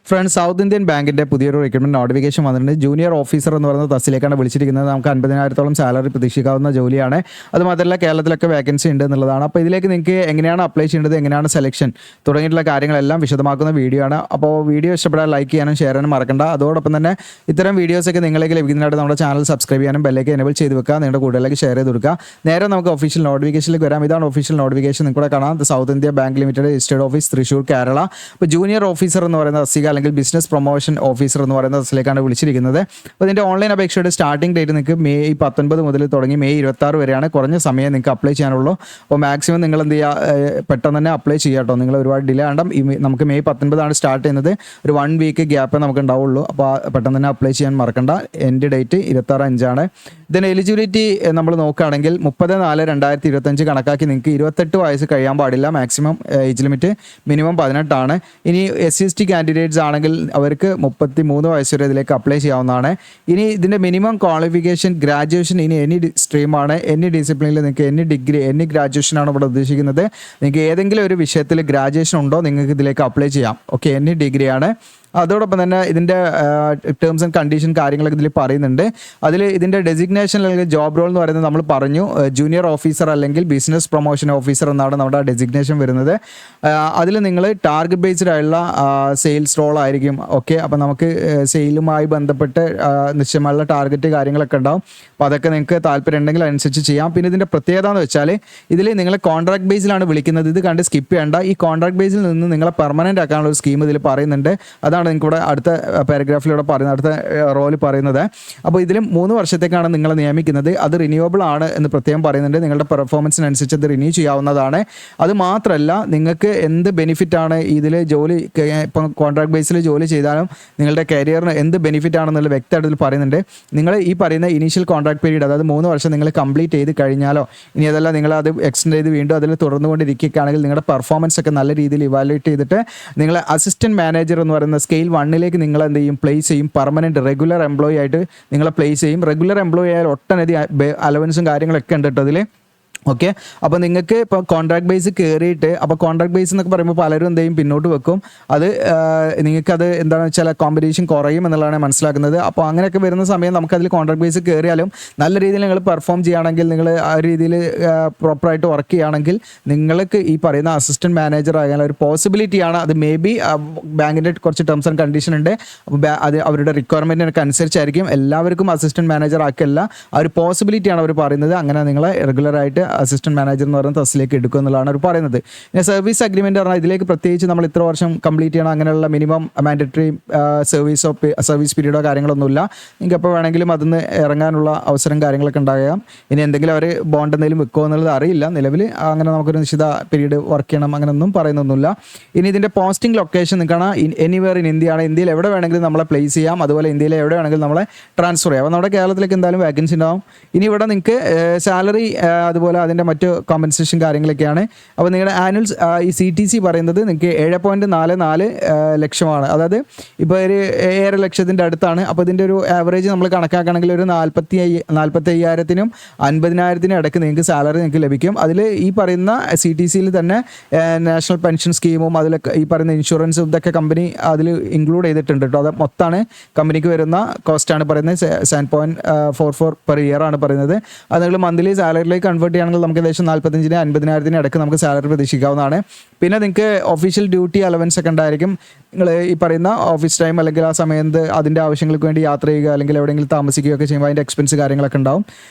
Friends, south Indian ബാങ്കിൻ്റെ പുതിയൊരു recruitment notification വന്നിട്ടുണ്ട്. ജൂനിയർ ഓഫീസർ എന്ന് പറയുന്ന തസ്തിലേക്കാണ് വിളിച്ചിരിക്കുന്നത്. നമുക്ക് 50,000-ഓളം സാലറി പ്രതീക്ഷിക്കാവുന്ന ജോലിയാണ്. അതുമാത്രമല്ല കേരളത്തിലൊക്കെ വേക്കൻസി ഉണ്ട് എന്നുള്ളതാണ്. അപ്പോൾ ഇതിലേക്ക് നിങ്ങൾക്ക് എങ്ങനെയാണ് അപ്ലൈ ചെയ്യേണ്ടത്, എങ്ങനെയാണ് സെലക്ഷൻ തുടങ്ങിയിട്ടുള്ള കാര്യങ്ങളെല്ലാം വിശദമാക്കുന്ന വീഡിയോ ആണ്. അപ്പോൾ വീഡിയോ ഇഷ്ടപ്പെടാൻ ലൈക്ക് ചെയ്യാനും ഷെയർ ചെയ്യാനും മറക്കണ്ട. അതോടൊപ്പം തന്നെ ഇത്തരം വീഡിയോസൊക്കെ നിങ്ങളിലേക്ക് ലഭിക്കുന്നതായിട്ട് നമ്മുടെ ചാനൽ സബ്സ്ക്രൈബ് ചെയ്യാനും ബെല്ലേക്ക് എനേബിൾ ചെയ്ത് വെക്കുക. നിങ്ങളുടെ കൂടുതലേക്ക് ഷെയർ ചെയ്ത് കൊടുക്കുക. നേരെ നമുക്ക് ഒഫീഷ്യൽ നോട്ടിഫിക്കേഷനിലേക്ക് വരാം. ഇതാണ് ഒഫീഷ്യൽ നോട്ടിഫിക്കേഷൻ. നിങ്ങളുടെ കാണാം, south India bank limited registered office Thrissur, Kerala. അപ്പോൾ ജൂനിയർ ഓഫീസർ എന്ന് പറയുന്ന തസ്തിക അല്ലെങ്കിൽ ബിസിനസ് പ്രൊമോഷൻ ഓഫീസർ എന്ന് പറയുന്ന തസ്തിലേക്കാണ് വിളിച്ചിരിക്കുന്നത്. അപ്പോൾ ഇതിൻ്റെ ഓൺലൈൻ അപേക്ഷയുടെ സ്റ്റാർട്ടിംഗ് ഡേറ്റ് നിങ്ങൾക്ക് മെയ് 19 മുതൽ തുടങ്ങി മെയ് 26 വരെയാണ്. കുറഞ്ഞ സമയം നിങ്ങൾക്ക് അപ്ലൈ ചെയ്യാനുള്ളൂ. അപ്പോൾ മാക്സിമം നിങ്ങൾ എന്ത് ചെയ്യുക, പെട്ടെന്ന് തന്നെ അപ്ലൈ ചെയ്യുക കേട്ടോ. നിങ്ങൾ ഒരുപാട് ഡിലേ ആണ്ട. നമുക്ക് മെയ് 19 സ്റ്റാർട്ട് ചെയ്യുന്നത്. ഒരു 1 വീക്ക് ഗ്യാപ്പേ നമുക്ക് ഉണ്ടാവുള്ളൂ. അപ്പോൾ പെട്ടെന്ന് തന്നെ അപ്ലൈ ചെയ്യാൻ മറക്കണ്ട. End date 26/5. ഇതിന് എലിജിബിലിറ്റി നമ്മൾ നോക്കുകയാണെങ്കിൽ 30/4/2025 കണക്കാക്കി നിങ്ങൾക്ക് 28 വയസ്സ് കഴിയാൻ പാടില്ല. മാക്സിമം ഏജ് ലിമിറ്റ് മിനിമം 18 ഇനി SC/ST കാൻഡിഡേറ്റ്സ് ആണെങ്കിൽ അവർക്ക് 33 വയസ്സ് വരെ ഇതിലേക്ക് അപ്ലൈ ചെയ്യാവുന്നതാണ്. ഇനി ഇതിൻ്റെ മിനിമം ക്വാളിഫിക്കേഷൻ ഗ്രാജുവേഷൻ ഇനി എനി സ്ട്രീമാണ്. എനി ഡിസിപ്ലിനിൽ നിങ്ങൾക്ക് എനി ഡിഗ്രി എനി ഗ്രാജുവേഷനാണ് ഇവിടെ ഉദ്ദേശിക്കുന്നത്. നിങ്ങൾക്ക് ഏതെങ്കിലും ഒരു വിഷയത്തിൽ ഗ്രാജുവേഷൻ ഉണ്ടോ നിങ്ങൾക്ക് ഇതിലേക്ക് അപ്ലൈ ചെയ്യാം. ഓക്കെ, എനി ഡിഗ്രിയാണ്. അതോടൊപ്പം തന്നെ ഇതിൻ്റെ ടേംസ് ആൻഡ് കണ്ടീഷൻ കാര്യങ്ങളൊക്കെ ഇതിൽ പറയുന്നുണ്ട്. അതിൽ ഇതിൻ്റെ ഡെസിഗ്നേഷൻ അല്ലെങ്കിൽ ജോബ് റോൾ എന്ന് പറയുന്നത് നമ്മൾ പറഞ്ഞു, ജൂനിയർ ഓഫീസർ അല്ലെങ്കിൽ ബിസിനസ് പ്രൊമോഷൻ ഓഫീസർ എന്നാണ് നമ്മുടെ ഡെസിഗ്നേഷൻ വരുന്നത്. അതിൽ നിങ്ങൾ ടാർഗറ്റ് ബേസ്ഡ് ആയുള്ള സെയിൽസ് റോൾ ആയിരിക്കും. ഓക്കെ, അപ്പോൾ നമുക്ക് സെയിലുമായി ബന്ധപ്പെട്ട് നിശ്ചയമായുള്ള ടാർഗറ്റ് കാര്യങ്ങളൊക്കെ ഉണ്ടാവും. അപ്പോൾ അതൊക്കെ നിങ്ങൾക്ക് താല്പര്യം ഉണ്ടെങ്കിൽ അതനുസരിച്ച് ചെയ്യാം. പിന്നെ ഇതിൻ്റെ പ്രത്യേകത എന്ന് വെച്ചാൽ ഇതിൽ നിങ്ങൾ കോൺട്രാക്ട് ബേസിലാണ് വിളിക്കുന്നത്. ഇത് കണ്ട് സ്കിപ്പ് ചെയ്യേണ്ട. ഈ കോൺട്രാക്ട് ബേസിൽ നിന്ന് നിങ്ങളെ പെർമനൻ്റ് ആക്കാനുള്ള ഒരു സ്കീം ഇതിൽ പറയുന്നുണ്ട്. അതാണ് നിങ്ങൾക്ക് ഇവിടെ അടുത്ത പാരഗ്രാഫിലൂടെ പറയുന്നത്, അടുത്ത റോല് പറയുന്നത്. അപ്പോൾ ഇതിലും 3 വർഷത്തേക്കാണ് നിങ്ങളെ നിയമിക്കുന്നത്. അത് റിന്യൂവബിൾ ആണ് എന്ന് പ്രത്യേകം പറയുന്നുണ്ട്. നിങ്ങളുടെ പെർഫോമൻസിനനുസരിച്ച് അത് റിന്യൂ ചെയ്യാവുന്നതാണ്. അത് മാത്രമല്ല നിങ്ങൾക്ക് എന്ത് ബെനിഫിറ്റാണ് ഇതിൽ ജോലി, ഇപ്പം കോൺട്രാക്ട് ബേസിൽ ജോലി ചെയ്താലും നിങ്ങളുടെ കരിയറിന് എന്ത് ബെനിഫിറ്റ് ആണെന്നുള്ള വ്യക്തമായിട്ട് ഇതിൽ പറയുന്നുണ്ട്. നിങ്ങൾ ഈ പറയുന്ന ഇനീഷ്യൽ കോൺട്രാക്ട് പീരീഡ്, അതായത് 3 വർഷം നിങ്ങൾ കംപ്ലീറ്റ് ചെയ്ത് കഴിഞ്ഞാലോ ഇനി അതല്ല നിങ്ങൾ അത് എക്സ്റ്റെൻഡ് ചെയ്ത് വീണ്ടും അതിൽ തുടർന്നുകൊണ്ടിരിക്കുകയാണെങ്കിൽ നിങ്ങളുടെ പെർഫോമൻസ് ഒക്കെ നല്ല രീതിയിൽ ഇവാലുവേറ്റ് ചെയ്തിട്ട് നിങ്ങളെ അസിസ്റ്റൻറ്റ് മാനേജർ എന്ന് പറയുന്ന സ്കെയിൽ 1 നിങ്ങൾ എന്ത് ചെയ്യും, പ്ലേസ് ചെയ്യും. പെർമനൻറ്റ് റെഗുലർ എംപ്ലോയി ആയിട്ട് നിങ്ങളെ പ്ലേസ് ചെയ്യും. റെഗുലർ എംപ്ലോയി ആയാൽ ഒട്ടനവധി അലവൻസും കാര്യങ്ങളൊക്കെ ഉണ്ട് കേട്ടോ അതിൽ. ഓക്കെ, അപ്പോൾ നിങ്ങൾക്ക് ഇപ്പോൾ കോൺട്രാക്ട് ബേസ് കയറിയിട്ട്, അപ്പോൾ കോൺട്രാക്ട് ബേസ് എന്നൊക്കെ പറയുമ്പോൾ പലരും എന്ത് ചെയ്യും, പിന്നോട്ട് വെക്കും. അത് നിങ്ങൾക്കത് എന്താണെന്ന് വെച്ചാൽ കോമ്പറ്റീഷൻ കുറയും എന്നുള്ളതാണ് മനസ്സിലാക്കുന്നത്. അപ്പോൾ അങ്ങനെയൊക്കെ വരുന്ന സമയം നമുക്കതിൽ കോൺട്രാക്ട് ബേസ് കയറിയാലും നല്ല രീതിയിൽ നിങ്ങൾ പെർഫോം ചെയ്യുകയാണെങ്കിൽ, നിങ്ങൾ ആ രീതിയിൽ പ്രോപ്പറായിട്ട് വർക്ക് ചെയ്യുകയാണെങ്കിൽ നിങ്ങൾക്ക് ഈ പറയുന്ന അസിസ്റ്റൻറ്റ് മാനേജർ ആകാൻ ഒരു പോസിബിലിറ്റിയാണ്. അത് മേ ബി ബാങ്കിൻ്റെ കുറച്ച് ടേംസ് ആൻഡ് കണ്ടീഷൻ ഉണ്ട്. അപ്പോൾ അത് അവരുടെ റിക്വയർമെൻറ്റിനൊക്കെ അനുസരിച്ചായിരിക്കും. എല്ലാവർക്കും അസിസ്റ്റൻറ്റ് മാനേജർ ആക്കല്ല, ആ ഒരു പോസിബിലിറ്റിയാണ് അവർ പറയുന്നത്. അങ്ങനെ നിങ്ങളെ റെഗുലറായിട്ട് അസിസ്റ്റന്റ് മാനേജർ എന്ന് പറയുന്ന തസ്തിലേക്ക് എടുക്കുക എന്നുള്ളതാണ് അവർ പറയുന്നത്. പിന്നെ സർവീസ് അഗ്രിമെന്റ് പറഞ്ഞാൽ ഇതിലേക്ക് പ്രത്യേകിച്ച് നമ്മൾ ഇത്ര വർഷം കംപ്ലീറ്റ് ചെയ്യണം അങ്ങനെയുള്ള മിനിമം മാൻഡറ്ററി സർവീസ് പീരീഡോ കാര്യങ്ങളൊന്നുമില്ല. നിങ്ങൾക്ക് എപ്പോൾ വേണമെങ്കിലും അതിന് ഇറങ്ങാനുള്ള അവസരം കാര്യങ്ങളൊക്കെ ഉണ്ടാകാം. ഇനി എന്തെങ്കിലും അവർ ബോണ്ട് എന്തെങ്കിലും വെക്കുമോ എന്നുള്ളത് അറിയില്ല. നിലവിൽ അങ്ങനെ നമുക്കൊരു നിശ്ചിത പീരീഡ് വർക്ക് ചെയ്യണം അങ്ങനെയൊന്നും പറയുന്നൊന്നുമില്ല. ഇനി ഇതിൻ്റെ പോസ്റ്റിംഗ് ലൊക്കേഷൻ നിൽക്കണം എനിവെയർ ഇൻ ഇന്ത്യയാണ്. ഇന്ത്യയിൽ എവിടെ വേണമെങ്കിലും നമ്മളെ പ്ലേസ് ചെയ്യാം. അതുപോലെ ഇന്ത്യയിൽ എവിടെ വേണമെങ്കിലും നമ്മളെ ട്രാൻസ്ഫർ ചെയ്യാം. അപ്പോൾ നമ്മുടെ കേരളത്തിലേക്ക് എന്തായാലും വേക്കൻസി ഉണ്ടാവും. ഇനി ഇവിടെ നിങ്ങൾക്ക് സാലറി അതുപോലെ അതിൻ്റെ മറ്റ് കോമ്പൻസേഷൻ കാര്യങ്ങളൊക്കെയാണ്. അപ്പോൾ നിങ്ങളുടെ ആനുവൽ ഈ CTC പറയുന്നത് നിങ്ങൾക്ക് 7.44 ലക്ഷമാണ്. അതായത് ഇപ്പോൾ ഒരു 7 ലക്ഷത്തിൻ്റെ അടുത്താണ്. അപ്പോൾ ഇതിൻ്റെ ഒരു ആവറേജ് നമ്മൾ കണക്കാക്കുകയാണെങ്കിൽ ഒരു 45,000-നും 50,000-നും ഇടയ്ക്ക് നിങ്ങൾക്ക് സാലറി നിങ്ങൾക്ക് ലഭിക്കും. അതിൽ ഈ പറയുന്ന CTCയിൽ തന്നെ നാഷണൽ പെൻഷൻ സ്കീമും അതിലൊക്കെ ഈ പറയുന്ന ഇൻഷുറൻസും ഇതൊക്കെ കമ്പനി അതിൽ ഇൻക്ലൂഡ് ചെയ്തിട്ടുണ്ട് കേട്ടോ. അത് മൊത്തമാണ് കമ്പനിക്ക് വരുന്ന കോസ്റ്റാണ് പറയുന്നത്. 7.44 പെർ ഇയർ ആണ് പറയുന്നത്. അത് നിങ്ങൾ മന്ത്ലി സാലറിയിലേക്ക് കൺവേർട്ട് ചെയ്യുകയാണെങ്കിൽ നമുക്ക് ഏകദേശം 45,000-50,000 ഇടയ്ക്ക് നമുക്ക് സാലറി പ്രതീക്ഷിക്കാവുന്നതാണ്. പിന്നെ നിങ്ങൾക്ക് ഒഫീഷ്യൽ ഡ്യൂട്ടി അലവൻസ് ഒക്കെ ഉണ്ടായിരിക്കും. നിങ്ങൾ ഈ പറയുന്ന ഓഫീസ് ടൈം അല്ലെങ്കിൽ ആ സമയത്ത് അതിൻ്റെ ആവശ്യങ്ങൾക്ക് വേണ്ടി യാത്ര ചെയ്യുക അല്ലെങ്കിൽ എവിടെയെങ്കിലും താമസിക്കുകയൊക്കെ ചെയ്യുമ്പോൾ അതിൻ്റെ എക്സ്പെൻസ് കാര്യങ്ങളൊക്കെ ഉണ്ടാവും.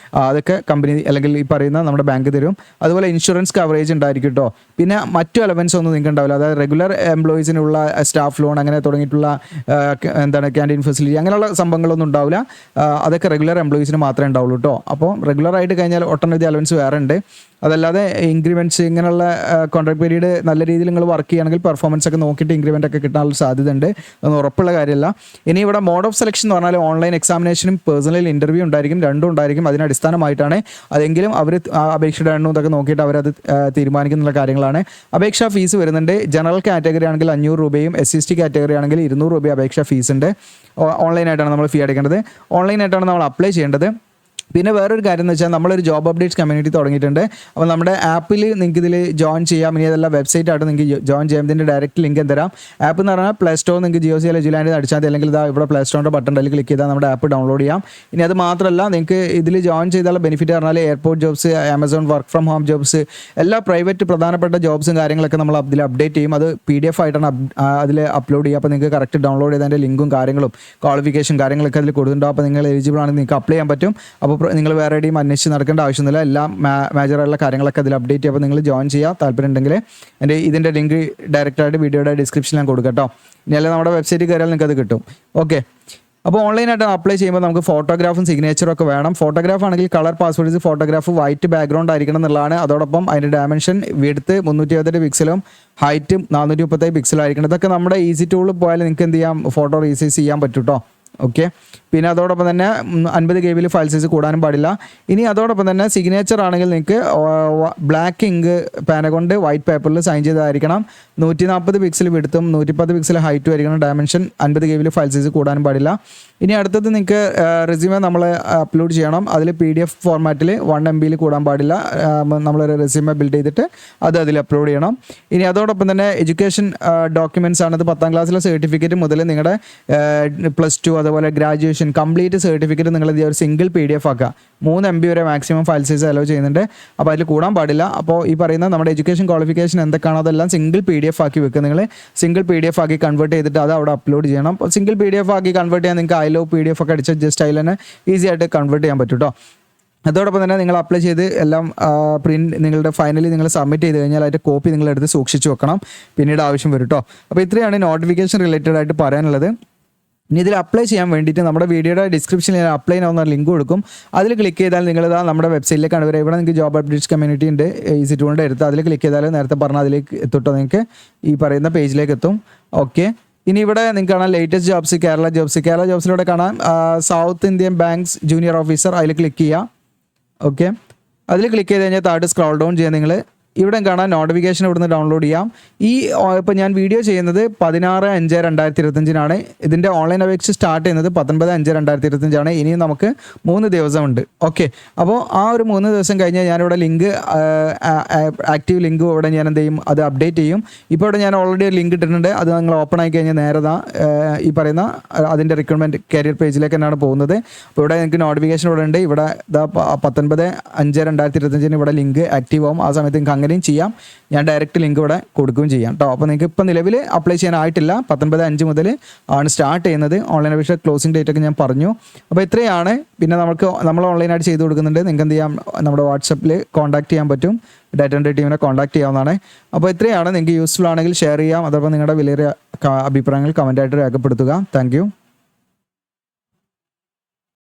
അതൊക്കെ കമ്പനി അല്ലെങ്കിൽ ഈ പറയുന്ന നമ്മുടെ ബാങ്ക് തരും. അതുപോലെ ഇൻഷുറൻസ് കവറേജ് ഉണ്ടായിരിക്കും കേട്ടോ. പിന്നെ മറ്റു അലവൻസ് ഒന്നും നിങ്ങൾക്ക് ഉണ്ടാവില്ല. അതായത് റെഗുലർ എംപ്ലോയീസിനുള്ള സ്റ്റാഫ് ലോൺ അങ്ങനെ തുടങ്ങിയിട്ടുള്ള ക്യാൻറ്റീൻ ഫെസിലിറ്റി അങ്ങനെയുള്ള സംഭവങ്ങളൊന്നും ഉണ്ടാവില്ല. അതൊക്കെ റെഗുലർ എംപ്ലോയീസിന് മാത്രമേ ഉണ്ടാവുള്ളൂ കേട്ടോ. അപ്പോൾ റെഗുലറായിട്ട് കഴിഞ്ഞാൽ ഒട്ടനവധി അലവൻസ് വേറെ ഉണ്ട്. അതല്ലാതെ ഇൻക്രിമെൻറ്റ്സ് ഇങ്ങനെയുള്ള കോൺട്രാക്ട് പീരീഡ് നല്ല രീതിയിൽ നിങ്ങൾ വർക്ക് ചെയ്യുകയാണെങ്കിൽ പെർഫോമൻസ് ഒക്കെ നോക്കിയിട്ട് ഇൻക്രിമെൻ്റ് ഒക്കെ കിട്ടാനുള്ള സാധ്യത ഉണ്ട്. അതൊന്നും ഉറപ്പുള്ള കാര്യമല്ല. ഇനി ഇവിടെ മോഡ് ഓഫ് സെലക്ഷൻ എന്ന് പറഞ്ഞാൽ ഓൺലൈൻ എക്സാമിനേഷനും പേഴ്സണൽ ഇൻ്റർവ്യൂ ഉണ്ടായിരിക്കും. രണ്ടും ഉണ്ടായിരിക്കും. അതിനടിസ്ഥാനമായിട്ടാണ് അതെങ്കിലും അവർ അപേക്ഷയുടെ എണ്ണം ഇതൊക്കെ നോക്കിയിട്ട് അവരത് തീരുമാനിക്കുന്ന കാര്യങ്ങളാണ്. അപേക്ഷാ ഫീസ് വരുന്നുണ്ട്. ജനറൽ കാറ്റഗറി ആണെങ്കിൽ 500 രൂപയും SC/ST കാറ്റഗറി ആണെങ്കിൽ 200 രൂപയും അപേക്ഷാ ഫീസ് ഉണ്ട്. ഓൺലൈനായിട്ടാണ് നമ്മൾ ഫീ അടയ്ക്കേണ്ടത്. ഓൺലൈനായിട്ടാണ് നമ്മൾ അപ്ലൈ ചെയ്യേണ്ടത്. പിന്നെ വേറൊരു കാര്യം എന്ന് വെച്ചാൽ നമ്മളൊരു ജോബ് അപ്ഡേറ്റ്സ് കമ്മ്യൂണിറ്റി തുടങ്ങിയിട്ടുണ്ട്. അപ്പോൾ നമ്മുടെ ആപ്പിൽ നിങ്ങൾക്ക് ഇതിൽ ജോയിൻ ചെയ്യാം. ഇനി അതെല്ലാം വെബ്സൈറ്റ് ആയിട്ട് നിങ്ങൾക്ക് ജോയിൻ ചെയ്യാം. ഇതിൻ്റെ ഡയറക്റ്റ് ലിങ്ക് തരാം. ആപ്പ് എന്ന് പറഞ്ഞാൽ പ്ലേ സ്റ്റോർ നിങ്ങൾക്ക് ജിയോസി അല്ലെങ്കിൽ ജിലാൻഡ് അടിച്ചാൽ മതി, അല്ലെങ്കിൽ ഇതാ ഇവിടെ പ്ലേ സ്റ്റോറിൻ്റെ ബട്ടൺ അതിൽ ക്ലിക്ക് ചെയ്താൽ നമ്മുടെ ആപ്പ് ഡൗൺലോഡ് ചെയ്യാം. ഇനി അത് മാത്രമല്ല, നിങ്ങൾക്ക് ഇതിൽ ജോയിൻ ചെയ്താലുള്ള ബെനിഫിറ്റ് പറഞ്ഞാൽ airport jobs, Amazon work from home jobs, എല്ലാ പ്രൈവറ്റ് പ്രധാനപ്പെട്ട ജോബ്സും കാര്യങ്ങളൊക്കെ നമ്മൾ അതിൽ അപ്ഡേറ്റ് ചെയ്യും. അത് PDF ആയിട്ടാണ് അതിൽ അപ്ലോഡ് ചെയ്യുക. അപ്പോൾ നിങ്ങൾക്ക് കറക്റ്റ് ഡൗൺലോഡ് ചെയ്തതിൻ്റെ ലിങ്കും കാര്യങ്ങളും ക്വാളിഫിക്കേഷൻ കാര്യങ്ങളൊക്കെ അതിൽ കൊടുത്തിട്ടുണ്ടാവും. അപ്പോൾ നിങ്ങൾ എലിജിബിൾ ആണെങ്കിൽ നിങ്ങൾക്ക് അപ്ലൈ ചെയ്യാൻ പറ്റും. അപ്പോൾ നിങ്ങൾ വേറെ എവിടെയും അന്വേഷിച്ച് നടക്കേണ്ട ആവശ്യമൊന്നുമില്ല. എല്ലാം മേജറായുള്ള കാര്യങ്ങളൊക്കെ അതിൽ അപ്ഡേറ്റ് ചെയ്യുക. അപ്പോൾ നിങ്ങൾ ജോയിൻ ചെയ്യുക. താല്പര്യം ഉണ്ടെങ്കിൽ ഇതിൻ്റെ ലിങ്ക് ഡയറക്റ്റായിട്ട് വീഡിയോയുടെ ഡിസ്ക്രിപ്ഷനിൽ ഞാൻ കൊടുക്കാം കേട്ടോ. ഇനി അല്ല നമ്മുടെ വെബ്സൈറ്റിൽ കയറിയാൽ നിങ്ങൾക്ക് അത് കിട്ടും. ഓക്കെ, അപ്പോൾ ഓൺലൈനായിട്ട് അപ്ലൈ ചെയ്യുമ്പോൾ നമുക്ക് ഫോട്ടോഗ്രാഫും സിഗ്നേച്ചറും ഒക്കെ വേണം. ഫോട്ടോഗ്രാഫ് ആണെങ്കിൽ colour password photograph white background ആയിരിക്കണം എന്നുള്ളതാണ്. അതോടൊപ്പം അതിൻ്റെ ഡയമെൻഷൻ വിഡ്ത്ത് 378 പിക്സലും ഹൈറ്റും 437 പിക്സലും ആയിരിക്കണം. ഇതൊക്കെ നമ്മുടെ ഈസി ടൂളിൽ പോയാൽ നിങ്ങൾക്ക് എന്ത് ചെയ്യാം, ഫോട്ടോ റീസൈസ് ചെയ്യാൻ പറ്റും കേട്ടോ. ഓക്കെ, പിന്നെ അതോടൊപ്പം തന്നെ 50 KB ഫയൽ സൈസ് കൂടാനും പാടില്ല. ഇനി അതോടൊപ്പം തന്നെ സിഗ്നേച്ചർ ആണെങ്കിൽ നിങ്ങൾക്ക് ബ്ലാക്ക് ഇങ്ക് പേന കൊണ്ട് വൈറ്റ് പേപ്പറിൽ സൈൻ ചെയ്തതായിരിക്കണം. 140 പിക്സൽ വിഡ്ത്തും 110 പിക്സൽ ഹൈറ്റും ആയിരിക്കണം. ഡയമെൻഷൻ 50 KB ഫയൽ സൈസ് കൂടാനും പാടില്ല. ഇനി അടുത്തത് നിങ്ങൾക്ക് റെസ്യൂമെ നമ്മൾ അപ്ലോഡ് ചെയ്യണം. അതിൽ PDF ഫോർമാറ്റിൽ 1 MB കൂടാൻ പാടില്ല. നമ്മളൊരു റെസ്യൂമെ ബിൽഡ് ചെയ്തിട്ട് അത് അതിൽ അപ്ലോഡ് ചെയ്യണം. ഇനി അതോടൊപ്പം തന്നെ എഡ്യൂക്കേഷൻ ഡോക്യുമെൻറ്റ്സ് ആണ്. ഇത് 10ാം ക്ലാസ്സിലെ സർട്ടിഫിക്കറ്റ് മുതൽ നിങ്ങളുടെ +2 അതുപോലെ ഗ്രാജുവേഷൻ കംപ്ലീറ്റ് സർട്ടിഫിക്കറ്റ് നിങ്ങൾ ഒരു സിംഗിൾ PDF ആക്കുക. 3 MB വരെ മാക്സിമം ഫയൽ സൈസ് അലോ ചെയ്യുന്നുണ്ട്. അപ്പോൾ അതിൽ കൂടാൻ പാടില്ല. അപ്പോൾ ഈ പറയുന്ന നമ്മുടെ എഡ്യൂക്കേഷൻ ക്വാളിഫിക്കേഷൻ എന്തൊക്കെയാണോ അതെല്ലാം സിംഗിൾ PDF ആക്കി വെക്കുക. നിങ്ങൾ സിംഗിൾ PDF ആക്കി കൺവേർട്ട് ചെയ്തിട്ട് അത് അവിടെ അപ്ലോഡ് ചെയ്യണം. അപ്പോൾ സിംഗിൾ PDF ആക്കി കൺവേർട്ട് ചെയ്യാൻ നിങ്ങൾക്ക് PDF ഒക്കെ അടിച്ച് ജസ്റ്റ് അതിൽ തന്നെ ഈസി ആയിട്ട് കൺവേർട്ട് ചെയ്യാൻ പറ്റും കേട്ടോ. അതോടൊപ്പം തന്നെ നിങ്ങൾ അപ്ലൈ ചെയ്ത് എല്ലാം നിങ്ങളുടെ ഫൈനലി നിങ്ങൾ സബ്മിറ്റ് ചെയ്ത് കഴിഞ്ഞാൽ അതിൻ്റെ കോപ്പി നിങ്ങളെടുത്ത് സൂക്ഷിച്ച് വെക്കണം. പിന്നീട് ആവശ്യം വരും കേട്ടോ. അപ്പോൾ ഇത്രയാണ് നോട്ടിഫിക്കേഷൻ റിലേറ്റഡ് ആയിട്ട് പറയാനുള്ളത്. ഇനി ഇതിൽ അപ്ലൈ ചെയ്യാൻ വേണ്ടിയിട്ട് നമ്മുടെ വീഡിയോയുടെ ഡിസ്ക്രിപ്ഷനിൽ ഞാൻ അപ്ലൈ ആവുന്ന ലിങ്ക് കൊടുക്കും. അതിൽ ക്ലിക്ക് ചെയ്താൽ നിങ്ങളിതാ നമ്മുടെ വെബ്സൈറ്റിലേക്കാണ് വരിക. ഇവിടെ നിങ്ങൾക്ക് ജോബ് അപ്ഡേറ്റ്സ് കമ്മ്യൂണിറ്റി ഉണ്ട്, ഈസി ടൂളിൻ്റെ അടുത്ത്. അതിൽ ക്ലിക്ക് ചെയ്താൽ നേരത്തെ പറഞ്ഞാൽ അതിലേക്ക് എത്തിട്ടോ, നിങ്ങൾക്ക് ഈ പറയുന്ന പേജിലേക്ക് എത്തും. ഓക്കെ, ഇനി ഇവിടെ നിങ്ങൾക്ക് കാണാം ലേറ്റസ്റ്റ് ജോബ്സ്, കേരള ജോബ്സിലൂടെ കാണാം south Indian banks junior officer. അതിൽ ക്ലിക്ക് ചെയ്യുക. ഓക്കെ, അതിൽ ക്ലിക്ക് ചെയ്ത് കഴിഞ്ഞാൽ താഴോട്ട് സ്ക്രോൾ ഡൗൺ ചെയ്യാൻ നിങ്ങൾ ഇവിടെ കാണാൻ നോട്ടിഫിക്കേഷൻ ഇവിടുന്ന് ഡൗൺലോഡ് ചെയ്യാം. ഇപ്പോൾ ഞാൻ വീഡിയോ ചെയ്യുന്നത് 16/5/2025 ഇതിൻ്റെ ഓൺലൈൻ അപേക്ഷ സ്റ്റാർട്ട് ചെയ്യുന്നത് 19/5/2025 ഇനിയും നമുക്ക് 3 ദിവസമുണ്ട്. ഓക്കെ, അപ്പോൾ ആ ഒരു 3 ദിവസം കഴിഞ്ഞാൽ ഞാനിവിടെ ലിങ്ക് ആക്റ്റീവ് ലിങ്ക് ഇവിടെ ഞാൻ എന്ത് ചെയ്യും, അത് അപ്ഡേറ്റ് ചെയ്യും. ഇപ്പോൾ ഇവിടെ ഞാൻ ഓൾറെഡി ഒരു ലിങ്ക് ഇട്ടിട്ടുണ്ട്. അത് നിങ്ങൾ ഓപ്പൺ ആയി കഴിഞ്ഞാൽ നേരെ ഈ പറയുന്ന അതിൻ്റെ റിക്രൂട്ട്മെൻറ്റ് കരിയർ പേജിലേക്ക് തന്നെയാണ് പോകുന്നത്. അപ്പോൾ ഇവിടെ എനിക്ക് നോട്ടിഫിക്കേഷൻ ഇവിടെ ഉണ്ട്. ഇവിടെ 19/5/2025 ഇവിടെ ലിങ്ക് ആക്റ്റീവ് ആവും. ആ സമയത്ത് നിങ്ങൾക്ക് അങ്ങനെയും ചെയ്യാം. ഞാൻ ഡയറക്റ്റ് ലിങ്ക് ഇവിടെ കൊടുക്കുകയും ചെയ്യാം കേട്ടോ. അപ്പോൾ നിങ്ങൾക്ക് ഇപ്പോൾ നിലവിൽ അപ്ലൈ ചെയ്യാനായിട്ടില്ല. 19/5 മുതൽ ആണ് സ്റ്റാർട്ട് ചെയ്യുന്നത്. ഓൺലൈൻ അപേക്ഷ ക്ലോസിംഗ് ഡേറ്റ് ഒക്കെ ഞാൻ പറഞ്ഞു. അപ്പോൾ ഇത്രയാണ്. പിന്നെ നമ്മൾ ഓൺലൈനായിട്ട് ചെയ്ത് കൊടുക്കുന്നുണ്ട്. നിങ്ങൾക്ക് എന്ത് ചെയ്യാം, നമ്മുടെ വാട്സപ്പിൽ കോൺടാക്ട് ചെയ്യാൻ പറ്റും. ഡാറ്റ എൻട്രി ടീമിനെ കോൺടാക്ട് ചെയ്യാവുന്നതാണ്. അപ്പോൾ ഇത്രയാണ്. നിങ്ങൾക്ക് യൂസ്ഫുൾ ആണെങ്കിൽ ഷെയർ ചെയ്യാം. അതോടൊപ്പം നിങ്ങളുടെ വിലയേറിയ അഭിപ്രായങ്ങൾ കമൻറ്റായിട്ട് രേഖപ്പെടുത്തുക. Thank you.